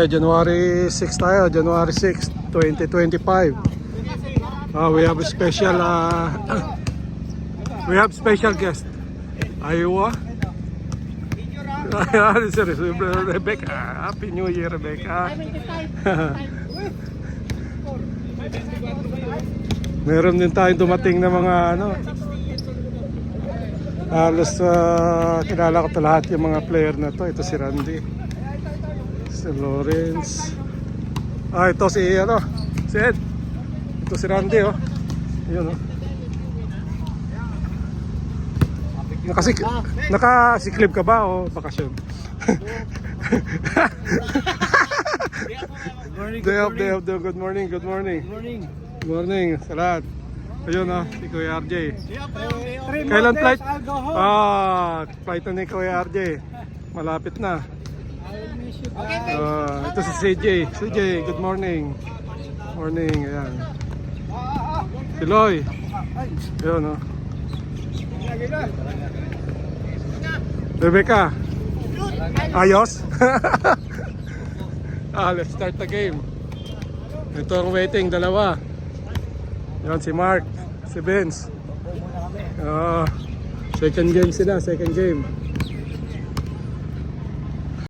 January 6 tayo, January 6, 2025. We have a special we have special guest. Iowa. Rebecca. Happy New Year, Rebecca. Meron din tayong dumating na mga halos kilala ko lahat yung mga player na to. Ito si Randy, si Lawrence. Ito si si Ed. Ito si Randy, oh. Yun, oh. Nakasiklib ka ba o bakasyon? Day off. Good morning. Good morning sa lahat. Ayun, oh, si Kuya RJ. Kailan flight? Flight na ni Kuya RJ. Malapit na. Ito si CJ. CJ, good morning. Morning, ayan. Si Loy. Ayun, oh. Rebecca. Ayos? Let's start the game. Ito ang waiting, dalawa. Yan si Mark, si Vince. Second game sila, second game.